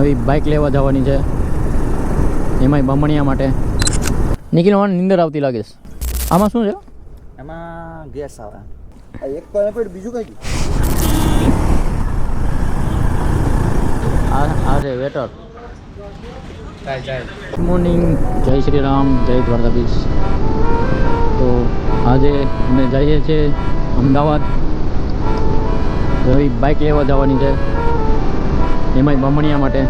નવી બાઇક લેવા જવાની છે, એમાંય બામણિયા માટે. નીકળવાની નીંદર આવતી લાગે છે. આમાં શું છે? એમાં ગેસ આવે. એક તો એ પડ્યું, બીજું કઈ? આ છે વેટર. ગુડ મોર્નિંગ, જય શ્રી રામ, જય દ્વારકાધીશ. તો આજે અમે જઈએ છીએ અમદાવાદ. નવી બાઇક લેવા જવાની છે, એમાંય બામણિયા માટે.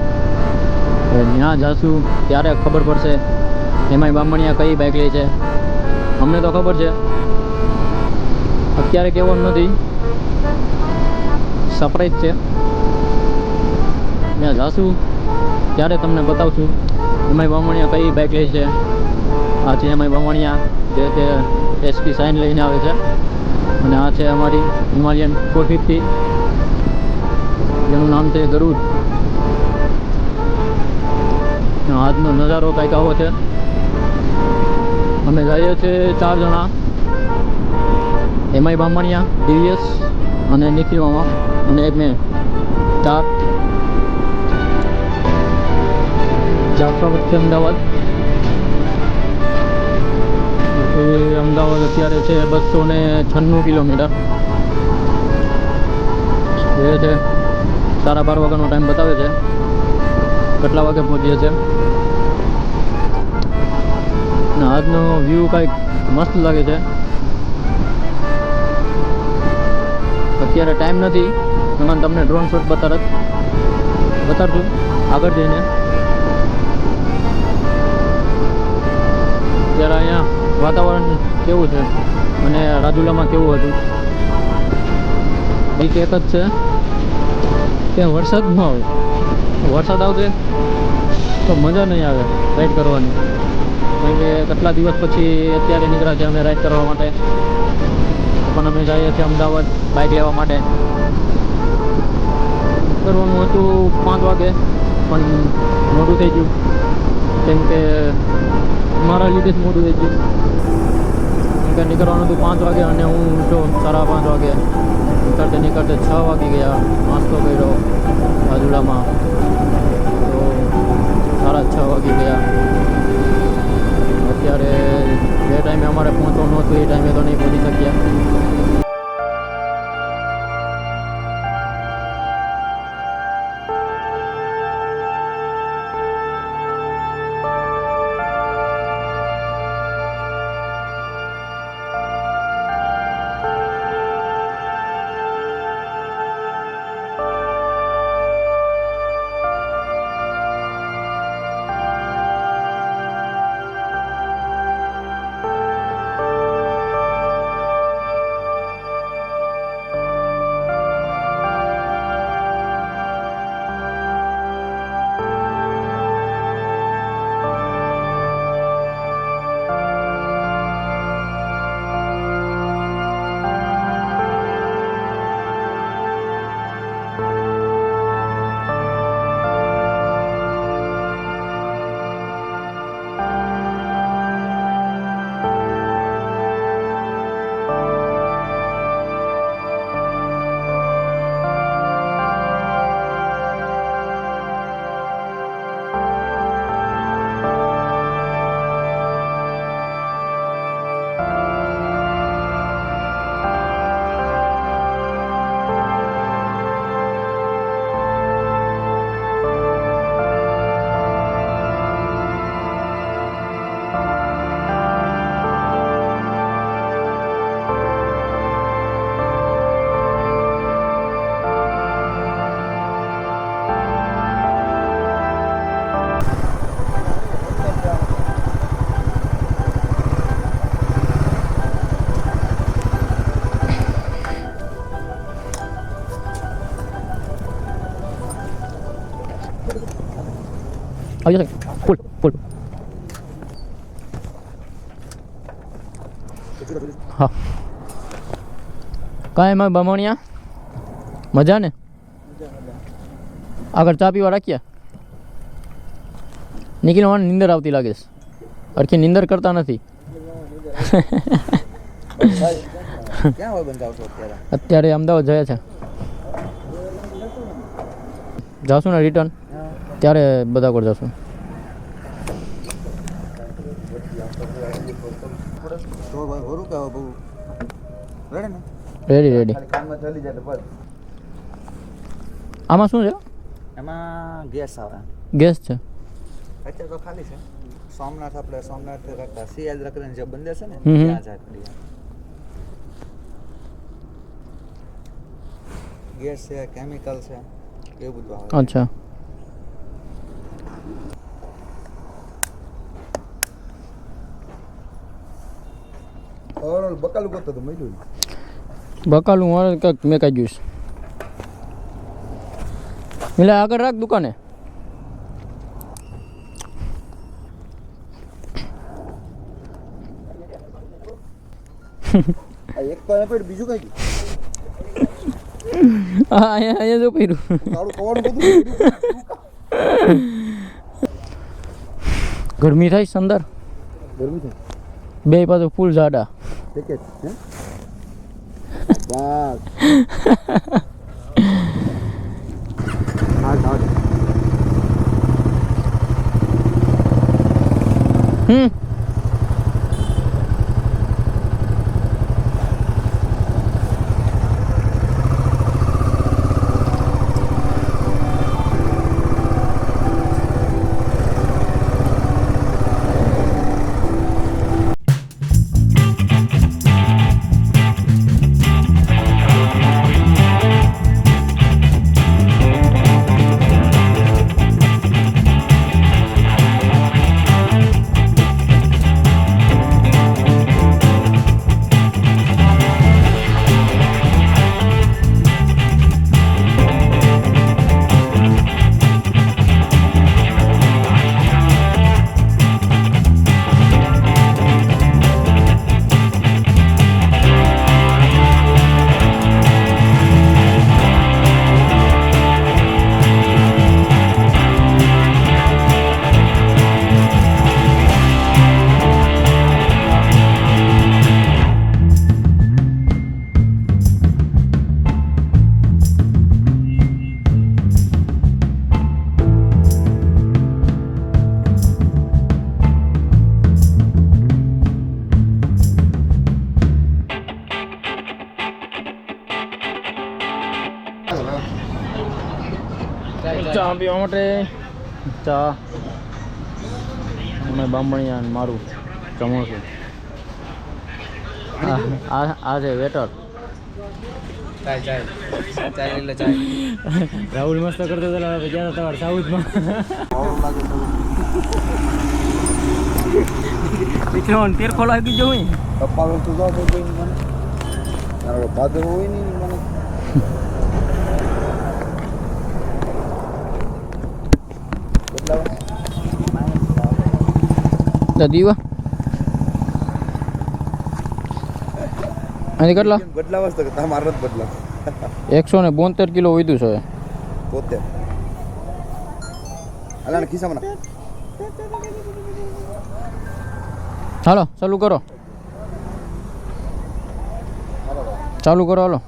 ત્યાં જઈશું ત્યારે ખબર પડશે એમાંય બામણિયા કઈ બાઇક લે છે. અમને તો ખબર છે, અત્યારે કહેવાનું નથી, સરપ્રાઈઝ છે. ત્યાં જઈશું ત્યારે તમને બતાવશું એમાંય બામણિયા કઈ બાઇક લે છે. આ છે એમાંય બામણિયા, જે તે એસપી સાઇન લઈને આવે છે. અને આ છે અમારી હિમાલયન 450, જેનું નામ છે ગરુડ. આજનો નજારો કંઈક આવો છે. અમે જઈએ છીએ 4 જણા, એમાંય બામણિયા, દિવ્યેશ અને નિખિલ મામા અને એક મેં. 4 જાફરાબાદથી અમદાવાદ. અમદાવાદ અત્યારે છે 296 કિલોમીટર. એ છે 12:30 વાગ્યાનો ટાઈમ બતાવે છે. કેટલા વાગે પહોંચીએ છીએ. આજનો વ્યૂ કંઈક મસ્ત લાગે છે. અત્યારે ટાઈમ નથી, એમાં તમને ડ્રોન શોટ બતાડશું આગળ જઈને. ત્યારે અહીંયા વાતાવરણ કેવું છે અને રાજુલામાં કેવું હતું, એક જ છે કે વરસાદ ન આવે. વરસાદ આવશે તો મજા નહીં આવે રાઈડ કરવાની. કારણ કે કેટલા દિવસ પછી અત્યારે નીકળ્યા છે અમે રાઈડ કરવા માટે. પણ અમે જઈએ છીએ અમદાવાદ બાઇક લેવા માટે. કરવાનું હતું 5 વાગે, પણ મોડું થઈ ગયું. કેમ કે મારા લીધે જ મોડું થઈ ગયું. કેમ કે નીકળવાનું હતું 5 વાગે અને હું ઉઠો 5:30 વાગે. નીકળતે 6 વાગી ગયા. નાસ્તો કર્યો રાજુલામાં તો 6:30 વાગી ગયા. અત્યારે જે ટાઈમે અમારે પહોંચવાનું હતું એ ટાઈમે તો નહીં પહોંચી શક્યા. આવી જશે ફૂલ. હા, કાંઈ એમાં બામણિયા મજા ને. આગળ ચા પીવા રાખ્યા. નીકળવાની નીંદર આવતી લાગે છે. અરખી નીંદર કરતા નથી. અત્યારે અમદાવાદ જાય છે. જાશું ને રિટર્ન ક્યારે બધા પર જશું? તો ભાઈ હોરું કે બહુ રેડી ને રેડી રેડી. ખાલી કામમાં ચાલી જાય તો બસ. આમાં શું છે? એમાં ગેસ આવે. ગેસ છે. અત્યારે તો ખાલી છે. સોમનાથ આપણે સોમનાથ કરતા સિયાલ રકરીને જે બંધ છે ને હમ. ત્યાં જાય પડી. ગેસ છે, કેમિકલ છે, એવું બધું આવે. અચ્છા. ઓવરઓલ બકાલું કરતો તો મળ્યું. બકાલું મારે કંઈક મેં કાઢ્યું છે. એટલે આગળ રાખ દુકાને. આ એક તો એપેડ બીજું કઈ હા અહીંયા જો પીરું. તારું કવાનું બધું ગરમી થાય છે અંદર. ગરમી છે. બે પાછું ફૂલ જાડા. પેકેજ હે બસ હા ચા પીવા માટે ચા અમે બામણિયા ને મારું સમોસું. આ છે વેટર. રાહુલ મસ્ત કરતો હતો ગયા તમારે સાઉથમાં. પીછળ તેર ખોલા આપી જવું પપ્પા તો જાવ તો કોઈ મને તારો ભાદર હોય નહીં મને દીવા અને કેટલા બદલાવ તો તમારે જ બદલાવ 172 કિલો વધ્યું છે પોતે અલાને ખિસ્સામાં હાલો ચાલુ કરો હાલો.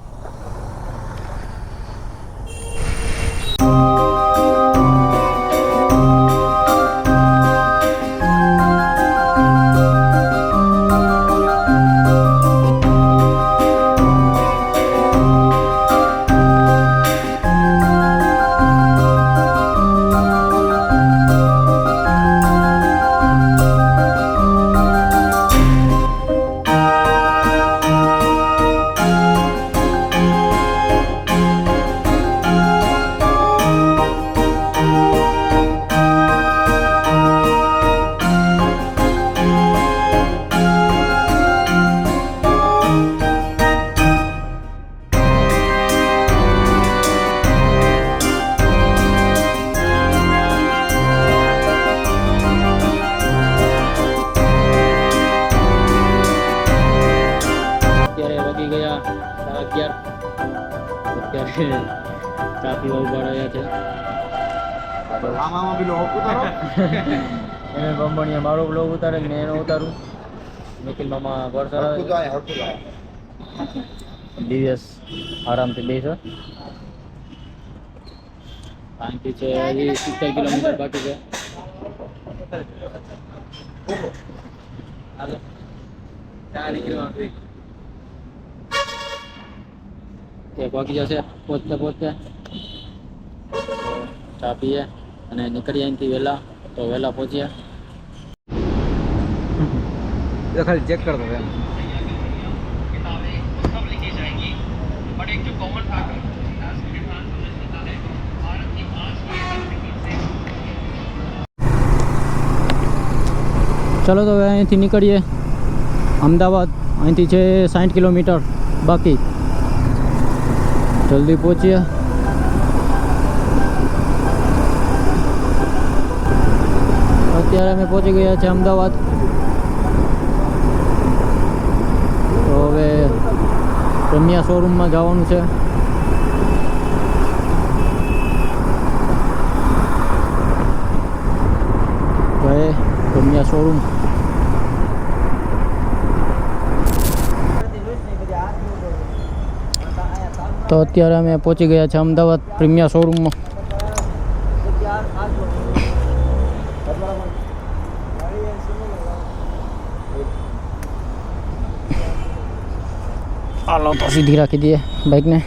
ચા પીવા ઉભા રહ્યા છે. એને બંબણીયા મારો બ્લોગ ઉતારે ને એનો ઉતારું. નિખિલ મામા વરસાદ દિવસ આરામથી બેસો. અહીંથી છે હજી 70 કિલોમીટર બાકી છે. કે બાકી જશે પહોંચતે પહોંચતે ચા પીએ અને નીકળીએ અહીંથી વહેલા, તો વહેલા પહોંચીએ. એ ખાલી ચેક કરતો એમ. ચલો તો હવે અહીંથી નીકળીએ અમદાવાદ. અહીંથી છે 60 કિલોમીટર બાકી. જલ્દી પહોંચીએ. અત્યારે અમે પહોંચી ગયા છે અમદાવાદ. તો હવે રમ્યા શોરૂમમાં જવાનું છે. ગયે રમ્યા શોરૂમ. તો અત્યારે અમે પહોંચી ગયા છે અમદાવાદ પ્રીમિયા શોરૂમમાં. હાલો તો સીધી રાખી દઈએ બાઇકને.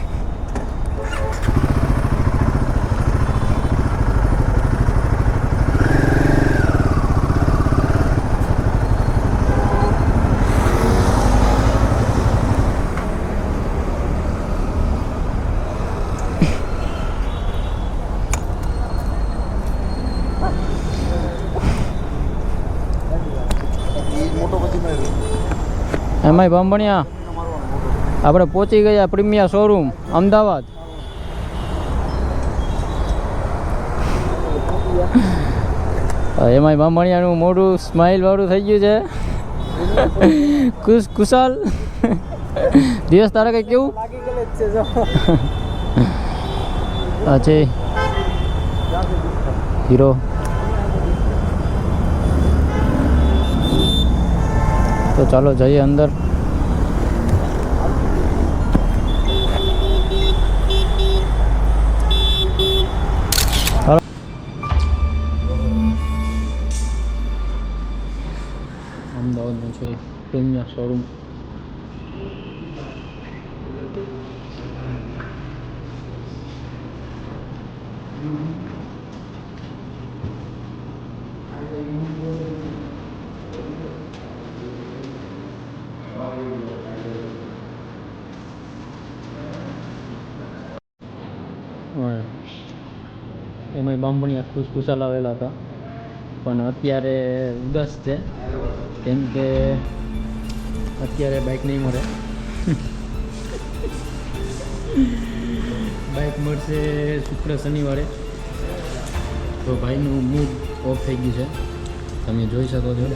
એમાંય બાંભણિયા આપણે પહોંચી ગયા પ્રીમિયા શોરૂમ અમદાવાદ. એમાંય બાંભણિયાનું મોઢું સ્માઇલ વાળું થઈ ગયું છે. કુશાલ દિવસ તારા કંઈ કેવું આ છે હીરો. તો ચાલો જઈએ અંદર. અમદાવાદનું છે પ્રીમિયા શોરૂમ. એમાંય બાંભણિયા ખુશખુશાલ આવેલા હતા, પણ અત્યારે ઉદાસ છે કેમ કે અત્યારે બાઇક નહીં મળે. બાઇક મળશે શુક્ર શનિવારે. તો ભાઈનું મૂડ ઓફ થઈ ગયું છે, તમે જોઈ શકો છો.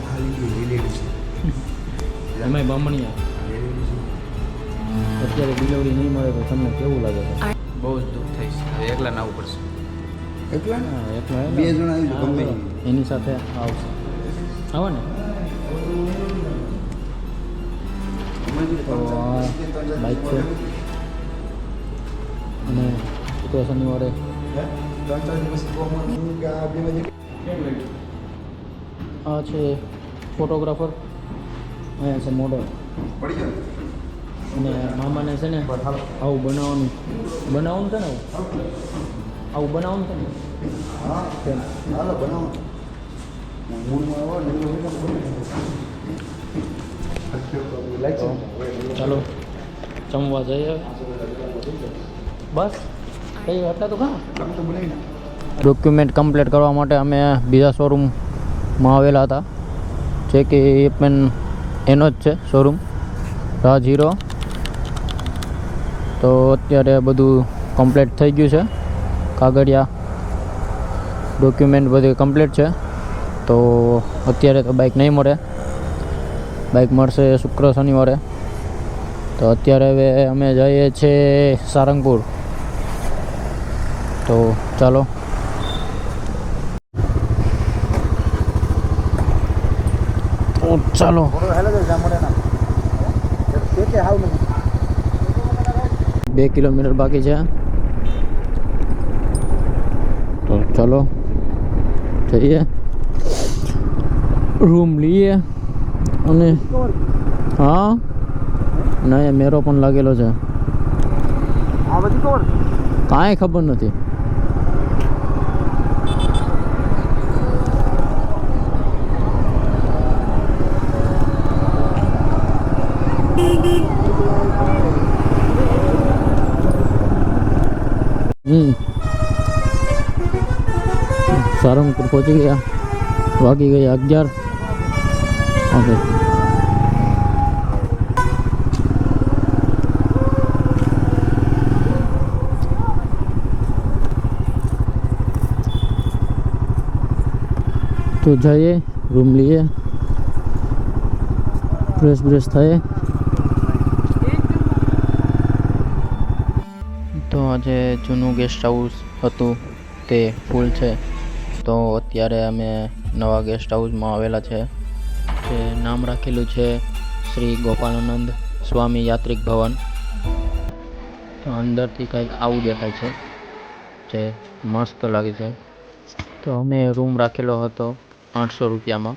એમાંય બાંભણિયા અત્યારે ડિલિવરી નહીં મળે તો તમને કેવું લાગે છે? બહુ જ દુઃખ થઈશ. એકલા ના આવવું પડશે. એકલા એકલા બે જણા આવી ગમે એની સાથે આવશે. આવો ને તો આ બાઇક છે અને શુક્ર શનિવારે આ છે ફોટોગ્રાફર, અહીંયા છે મોડલ. અને મામાને છે ને આવું બનાવવાનું છે ને આવું બનાવવાનું છે ને. ચાલો જમવા જઈએ બસ. કઈ એટલે તો ખા ડોક્યુમેન્ટ કમ્પ્લીટ કરવા માટે અમે બીજા શોરૂમમાં આવેલા હતા, જે કે એ પણ એનો જ છે શોરૂમ, રાજ હીરો. તો અત્યારે બધું કમ્પ્લીટ થઈ ગયું છે, કાગળિયા ડોક્યુમેન્ટ બધું કમ્પ્લીટ છે. તો અત્યારે તો બાઇક નહીં મળે, બાઇક મળશે શુક્ર શનિવારે. તો અત્યારે હવે અમે જઈએ છીએ સારંગપુર. તો ચાલો ચાલો 2 કિલોમીટર બાકી છે. ચલો જઈએ, રૂમ લઈએ. અને હા ના મેરો પણ લાગેલો છે, આ બધી કવર કાંઈ ખબર નથી. સારંગપુર પહોંચી ગયા, વાગી ગયા 11. ઓકે તો જઈએ, રૂમ લઈએ, ફ્રેશ થાય. તો આજે જૂનું ગેસ્ટ હાઉસ હતું તે ફૂલ છે, તો અત્યારે અમે નવા ગેસ્ટ હાઉસમાં આવેલા છે, જે નામ રાખેલું છે શ્રી ગોપાલાનંદ સ્વામી યાત્રિક ભવન. તો અંદરથી કંઈક આવું દેખાય છે, જે મસ્ત લાગે છે. તો અમે રૂમ રાખેલો હતો 800 રૂપિયામાં,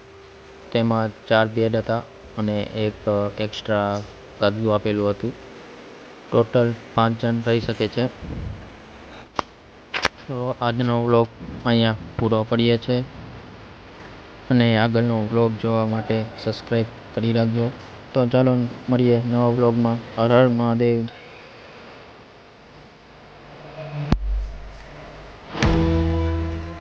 તેમાં 4 બેડ હતા અને એક એક્સ્ટ્રા ગાદલું આપેલું હતું. ટોટલ 5 જણ રહી શકે છે. તો આજનો વ્લોગ અહીંયા પૂરો કરીએ છીએ, અને આગળનો વ્લોગ જોવા માટે સબસ્ક્રાઈબ કરી રાખજો. તો ચાલો મળીએ નવા વ્લોગમાં. હર હર મહાદેવ.